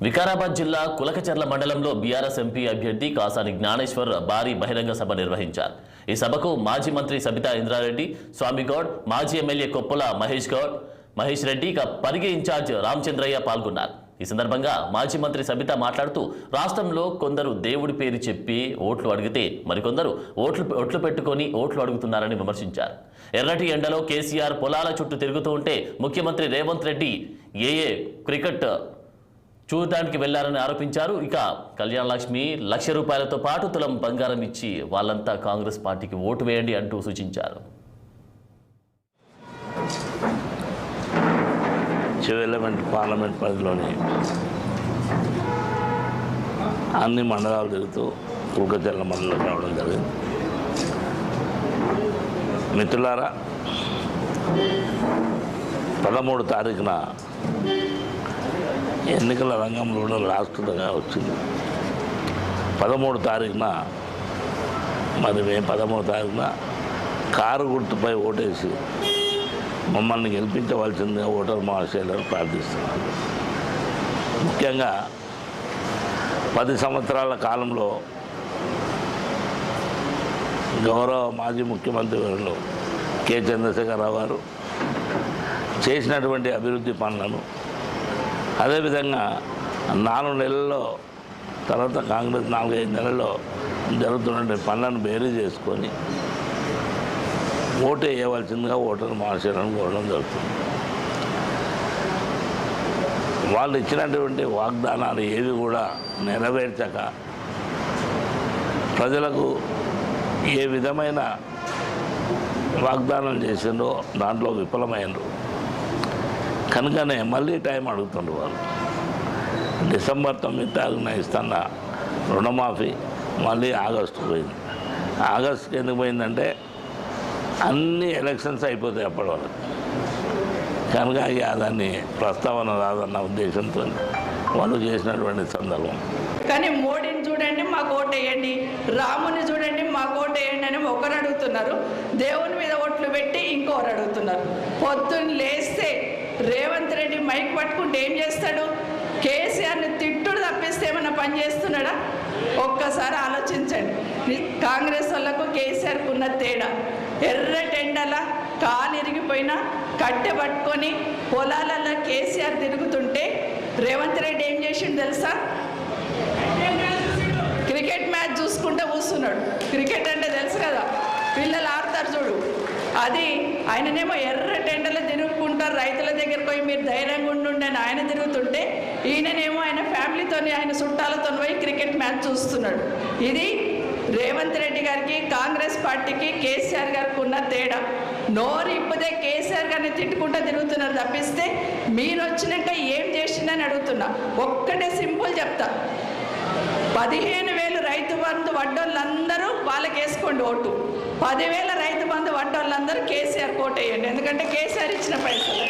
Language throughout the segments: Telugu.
వికారాబాద్ జిల్లా కులకచర్ల మండలంలో బీఆర్ఎస్ ఎంపీ అభ్యర్థి కాసాని జ్ఞానేశ్వర్ భారీ బహిరంగ సభ నిర్వహించారు. ఈ సభకు మాజీ మంత్రి సబితా ఇంద్రారెడ్డి, స్వామిగౌడ్, మాజీ ఎమ్మెల్యే కొప్పుల మహేష్ రెడ్డి, పరిగి ఇన్ఛార్జ్ రామచంద్రయ్య పాల్గొన్నారు. ఈ సందర్భంగా మాజీ మంత్రి సబితా మాట్లాడుతూ రాష్ట్రంలో కొందరు దేవుడి పేరు చెప్పి ఓట్లు అడిగితే మరికొందరు ఓట్లు పెట్టుకొని ఓట్లు అడుగుతున్నారని విమర్శించారు. ఎర్రటి ఎండలో కేసీఆర్ పొలాల చుట్టూ తిరుగుతూ ఉంటే ముఖ్యమంత్రి రేవంత్ రెడ్డి క్రికెట్ చూడటానికి వెళ్లారని ఆరోపించారు. ఇక కళ్యాణ లక్ష్మి ₹1,00,000తో పాటు తులం బంగారం ఇచ్చి వాళ్ళంతా కాంగ్రెస్ పార్టీకి ఓటు వేయండి అంటూ సూచించారు. పార్లమెంట్ పరిధిలోని అన్ని మండలాలు తిరుగుతూ కులకచర్ల మండలం రావడం జరిగింది. మిత్రులారా, 13 తారీఖున ఎన్నికల రంగంలో రాష్ట్రంగా వచ్చింది. 13 తారీఖున మేము 13 తారీఖున కారు గుర్తుపై ఓటేసి మమ్మల్ని గెలిపించవలసిందిగా ఓటర్ మహాశయులను ప్రార్థిస్తున్నాను. ముఖ్యంగా 10 సంవత్సరాల కాలంలో గౌరవ మాజీ ముఖ్యమంత్రి వర్యులు కె చంద్రశేఖరరావు గారు చేసినటువంటి అభివృద్ధి పనులను, అదేవిధంగా 4 నెలల్లో తర్వాత కాంగ్రెస్ 4-5 నెలల్లో జరుగుతున్న పనులను బేరీ చేసుకొని ఓటు వేయవలసిందిగా ఓటర్ మహాశయులను కోరడం జరుగుతుంది. వాళ్ళు ఇచ్చినటువంటి వాగ్దానాలు ఏవి కూడా నెరవేర్చక ప్రజలకు ఏ విధమైన వాగ్దానం చేసిందో దాంట్లో విఫలమైనరు. కనుకనే మళ్ళీ టైం అడుగుతుండ్రు. వాళ్ళు డిసెంబర్ 9 తారీఖున ఇస్తున్న రుణమాఫీ మళ్ళీ ఆగస్టు పోయింది. ఆగస్టుకి ఎందుకు పోయిందంటే అన్ని ఎలక్షన్స్ అయిపోతాయి అప్పటి వరకు. కనుక దాన్ని ప్రస్తావన రాదన్న ఉద్దేశంతో వాళ్ళు చేసినటువంటి సందర్భం. కానీ మోడీని చూడండి మాకు ఓటు వేయండి, రాముని చూడండి మాకు ఓటు వేయండి అని ఒకరు అడుగుతున్నారు. దేవుని మీద ఓట్లు పెట్టి ఇంకొకరు అడుగుతున్నారు. పొద్దున్న లేస్తే రేవంత్ రెడ్డి మైక్ పట్టుకుంటే ఏం చేస్తాడు? కేసీఆర్ని తిట్టుడు తప్పిస్తే ఏమైనా పని చేస్తున్నాడా? ఒక్కసారి ఆలోచించండి. కాంగ్రెస్ వాళ్ళకు కేసీఆర్కు ఉన్న తేడా, ఎర్రటెండల కాలు ఇరిగిపోయినా కట్టె పట్టుకొని పొలాలలో కేసీఆర్ తిరుగుతుంటే రేవంత్ రెడ్డి ఏం చేసిండు తెలుసా? క్రికెట్ మ్యాచ్ చూసుకుంటూ కూర్చున్నాడు. క్రికెట్ అంటే తెలుసు కదా, పిల్లలు ఆడతారు చూడు, అది ఆయననేమో ఎర్రటెండలో తిరుగుకుంటారు. రైతుల దగ్గరకు పోయి మీరు ధైర్యంగా ఉండుండి అని ఆయన తిరుగుతుంటే ఈయననేమో ఆయన ఫ్యామిలీతో ఆయన చుట్టాలతో పోయి క్రికెట్ మ్యాచ్ చూస్తున్నాడు. ఇది రేవంత్ రెడ్డి గారికి, కాంగ్రెస్ పార్టీకి, కేసీఆర్ గారికి ఉన్న తేడా. నోరు ఇప్పుదే కేసీఆర్ గారిని తిట్టుకుంటూ తిరుగుతున్నారు తప్పిస్తే మీరు వచ్చినాక ఏం చేసిందని అడుగుతున్నా. ఒక్కటే సింపుల్ చెప్తా, 15,000 రైతు బంధు వడ్డోళ్ళందరూ వాళ్ళకి వేసుకోండి ఓటు. 10,000 రైతు బంధు వడ్డోళ్ళందరూ కేసీఆర్ కోట్ వేయండి. ఎందుకంటే కేసీఆర్ ఇచ్చిన పైసలు.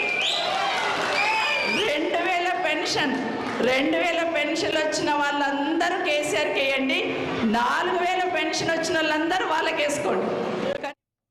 2,000 పెన్షన్, 2,000 పెన్షన్లు వచ్చిన వాళ్ళందరూ కేసీఆర్కి వేయండి. 4,000 పెన్షన్ వచ్చిన వాళ్ళందరూ వాళ్ళకి వేసుకోండి.